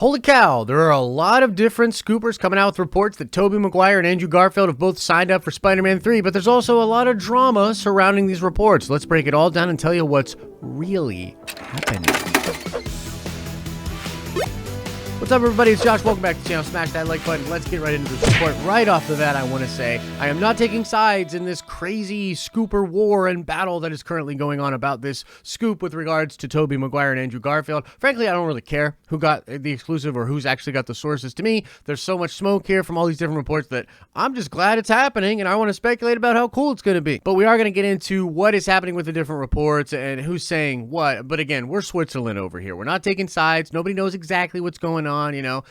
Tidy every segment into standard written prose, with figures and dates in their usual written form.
Holy cow, there are a lot of different scoopers coming out with reports that Tobey Maguire and Andrew Garfield have both signed up for Spider-Man 3, but there's also a lot of drama surrounding these reports. Let's break it all down and tell you what's really happening. What's up, everybody? It's Josh. Welcome back to the channel. Smash that like button. Let's get right into this report. Right off the bat, I want to say I am not taking sides in this crazy scooper war and battle that is currently going on about this scoop with regards to Tobey Maguire and Andrew Garfield. Frankly, I don't really care who got the exclusive or who's actually got the sources. To me, there's so much smoke here from all these different reports that I'm just glad it's happening, and I want to speculate about how cool it's going to be. But we are going to get into what is happening with the different reports and who's saying what. But again, we're Switzerland over here. We're not taking sides. Nobody knows exactly what's going on,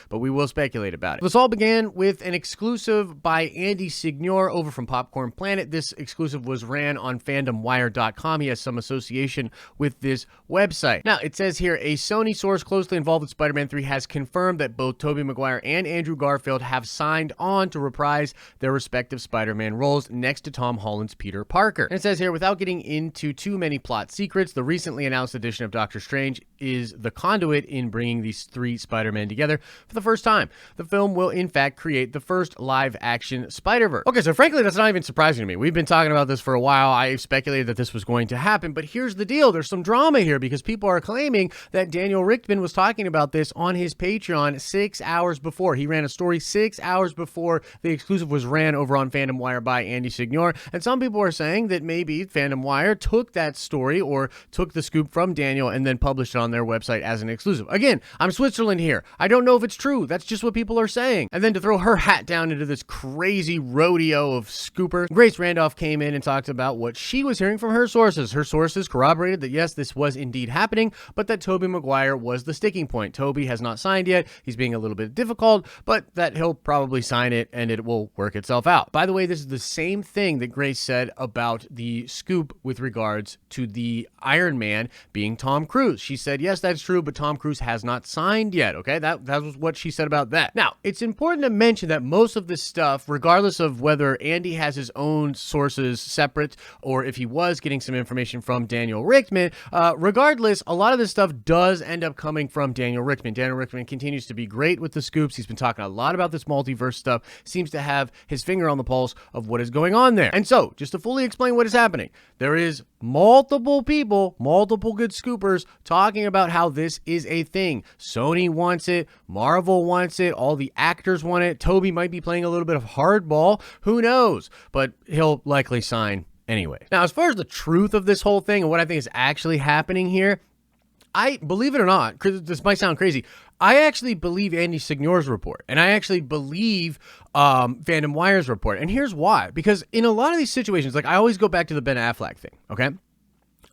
but we will speculate about it. This all began with an exclusive by Andy Signore over from Popcorn Planet. This exclusive was ran on fandomwire.com. He has some association with this website. Now, it says here, a Sony source closely involved with Spider-Man 3 has confirmed that both Tobey Maguire and Andrew Garfield have signed on to reprise their respective Spider-Man roles next to Tom Holland's Peter Parker. And it says here, without getting into too many plot secrets, the recently announced edition of Doctor Strange is the conduit in bringing these three Spider-Men together for the first time. The film will in fact create the first live-action Spider-Verse. Okay, so frankly, that's not even surprising to me. We've been talking about this for a while. I speculated that this was going to happen, but here's the deal. There's some drama here because people are claiming that Daniel Richtman was talking about this on his Patreon 6 hours before. He ran a story 6 hours before the exclusive was ran over on Fandom Wire by Andy Signore, and some people are saying that maybe Fandom Wire took that story or took the scoop from Daniel and then published it on their website as an exclusive. Again, I'm Switzerland here. I don't know if it's true. That's just what people are saying. And then to throw her hat down into this crazy rodeo of scooper, Grace Randolph came in and talked about what she was hearing from her sources. Her sources corroborated that yes, this was indeed happening, but that Tobey Maguire was the sticking point. Tobey has not signed yet. He's being a little bit difficult, but that he'll probably sign it and it will work itself out. By the way, this is the same thing that Grace said about the scoop with regards to the Iron Man being Tom Cruise. She said, yes, that's true, but Tom Cruise has not signed yet. Okay, that was what she said about that. Now, it's important to mention that most of this stuff, regardless of whether Andy has his own sources separate or if he was getting some information from Daniel Richtman, regardless, a lot of this stuff does end up coming from Daniel Richtman. Daniel Richtman continues to be great with the scoops. He's been talking a lot about this multiverse stuff, seems to have his finger on the pulse of what is going on there. And so, just to fully explain what is happening, there is multiple people, multiple good scoopers talking about how this is a thing. Sony wants it, Marvel wants it, all the actors want it. Tobey might be playing a little bit of hardball, who knows, but he'll likely sign anyway. Now, as far as the truth of this whole thing and what I think is actually happening here, I believe it or not, because this might sound crazy, I actually believe Andy Signore's report, and I actually believe Fandom Wire's report, and here's why. Because in a lot of these situations, like I always go back to the Ben Affleck thing, okay?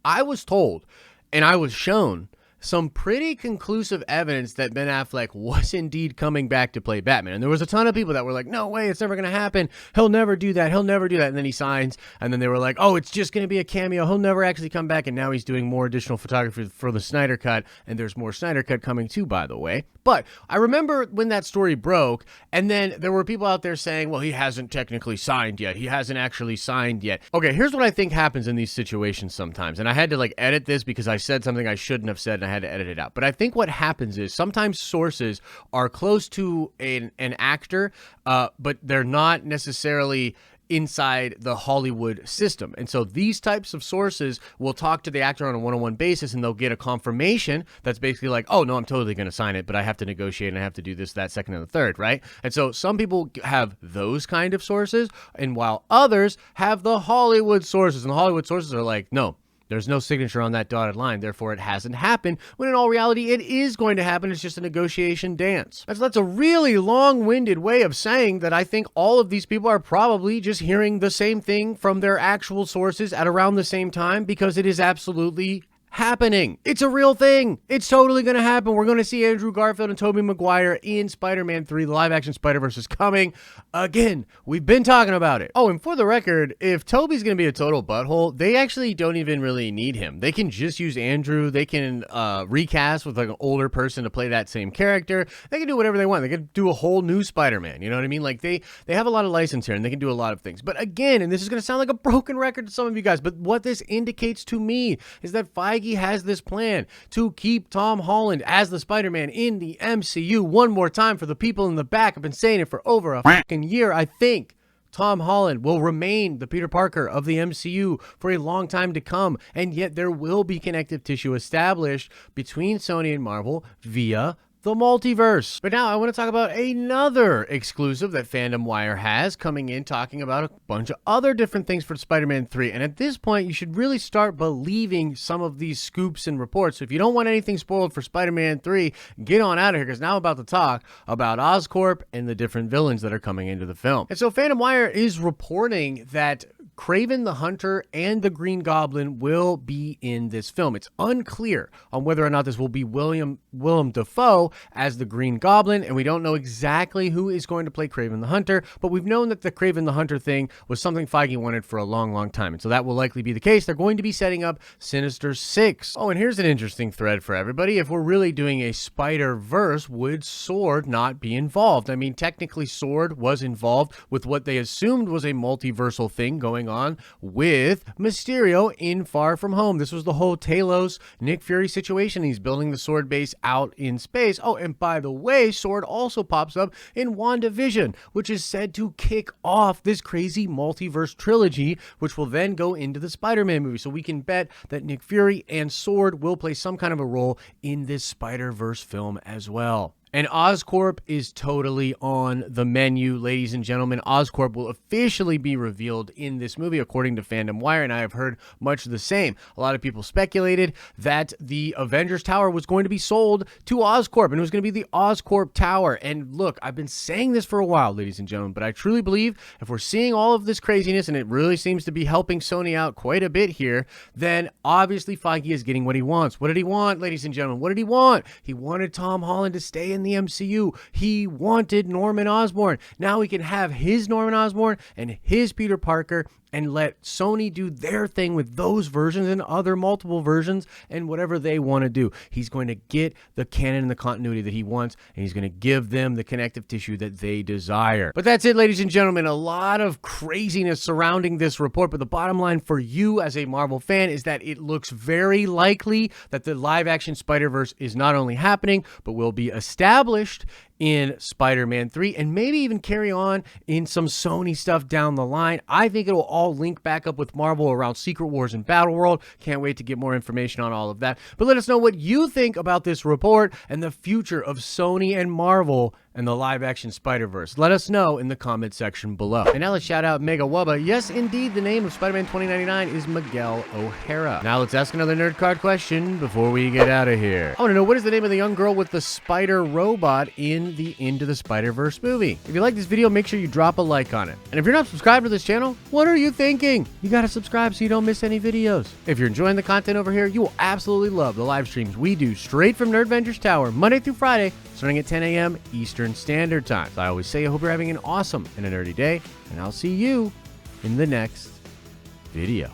I was told, and I was shown some pretty conclusive evidence that Ben Affleck was indeed coming back to play Batman. And there was a ton of people that were like, no way, it's never going to happen. He'll never do that. He'll never do that. And then he signs. And then they were like, oh, it's just going to be a cameo. He'll never actually come back. And now he's doing more additional photography for the Snyder Cut. And there's more Snyder Cut coming too, by the way. But I remember when that story broke, and then there were people out there saying, well, he hasn't technically signed yet. He hasn't actually signed yet. Okay, here's what I think happens in these situations sometimes. And I had to edit this because I said something I shouldn't have said and I had to edit it out. But I think what happens is sometimes sources are close to an actor, but they're not necessarily inside the Hollywood system. And so these types of sources will talk to the actor on a one-on-one basis and they'll get a confirmation that's basically like, oh no, I'm totally going to sign it, but I have to negotiate and I have to do this, that, second, and the third, right? And so some people have those kind of sources, and while others have the Hollywood sources, and the Hollywood sources are like, no, there's no signature on that dotted line, therefore it hasn't happened, when in all reality, it is going to happen. It's just a negotiation dance. That's a really long-winded way of saying that I think all of these people are probably just hearing the same thing from their actual sources at around the same time, because it is absolutely happening. It's a real thing. It's totally going to happen. We're going to see Andrew Garfield and Tobey Maguire in Spider-Man 3. The live-action Spider-Verse is coming. Again, we've been talking about it. Oh, and for the record, if Tobey's going to be a total butthole, they actually don't even really need him. They can just use Andrew. They can recast with an older person to play that same character. They can do whatever they want. They can do a whole new Spider-Man. You know what I mean? Like they have a lot of license here and they can do a lot of things. But again, and this is going to sound like a broken record to some of you guys, but what this indicates to me is that Feige Feige has this plan to keep Tom Holland as the Spider-Man in the MCU one more time. For the people in the back, I've been saying it for over a fucking year. I think Tom Holland will remain the Peter Parker of the MCU for a long time to come, and yet there will be connective tissue established between Sony and Marvel via the multiverse. But now I want to talk about another exclusive that Fandom Wire has coming in, talking about a bunch of other different things for Spider-Man 3. And at this point, you should really start believing some of these scoops and reports. So if you don't want anything spoiled for Spider-Man 3, get on out of here, because now I'm about to talk about Oscorp and the different villains that are coming into the film. And so Fandom Wire is reporting that Kraven the Hunter and the Green Goblin will be in this film. It's unclear on whether or not this will be Willem Dafoe as the Green Goblin, and we don't know exactly who is going to play Kraven the Hunter, but we've known that the Kraven the Hunter thing was something Feige wanted for a long, long time, and so that will likely be the case. They're going to be setting up Sinister Six. Oh, and here's an interesting thread for everybody. If we're really doing a Spider-Verse, would Sword not be involved? I mean, technically Sword was involved with what they assumed was a multiversal thing going on with Mysterio in Far From Home. This was the whole Talos Nick Fury situation. He's building the Sword base out in space. Oh, and by the way, Sword also pops up in WandaVision, which is said to kick off this crazy multiverse trilogy, which will then go into the Spider-Man movie. So we can bet that Nick Fury and Sword will play some kind of a role in this Spider-Verse film as well. And Oscorp is totally on the menu, ladies and gentlemen. Oscorp will officially be revealed in this movie, according to Fandom Wire, and I have heard much the same. A lot of people speculated that the Avengers Tower was going to be sold to Oscorp, and it was going to be the Oscorp Tower. And look, I've been saying this for a while, ladies and gentlemen, but I truly believe if we're seeing all of this craziness, and it really seems to be helping Sony out quite a bit here, then obviously Feige is getting what he wants. What did he want, ladies and gentlemen? What did he want? He wanted Tom Holland to stay in the MCU. He wanted Norman Osborn. Now we can have his Norman Osborn and his Peter Parker and let Sony do their thing with those versions and other multiple versions and whatever they want to do. He's going to get the canon and the continuity that he wants, and he's going to give them the connective tissue that they desire. But that's it, ladies and gentlemen. A lot of craziness surrounding this report, but the bottom line for you as a Marvel fan is that it looks very likely that the live-action Spider-Verse is not only happening, but will be established in Spider-Man 3 and maybe even carry on in some Sony stuff down the line. I think it'll all link back up with Marvel around Secret Wars and Battle World. Can't wait to get more information on all of that. But let us know what you think about this report and the future of Sony and Marvel and the live-action Spider-Verse. Let us know in the comment section below. And now let's shout out Mega Wubba. Yes, indeed, the name of Spider-Man 2099 is Miguel O'Hara. Now let's ask another nerd card question before we get out of here. I want to know, what is the name of the young girl with the spider robot in the Into the Spider-Verse movie? If you like this video, make sure you drop a like on it. And if you're not subscribed to this channel, what are you thinking? You gotta subscribe so you don't miss any videos. If you're enjoying the content over here, you will absolutely love the live streams we do straight from Nerdvengers Tower, Monday through Friday, starting at 10 a.m. Eastern Standard Time. So I always say I hope you're having an awesome and a nerdy day, and I'll see you in the next video.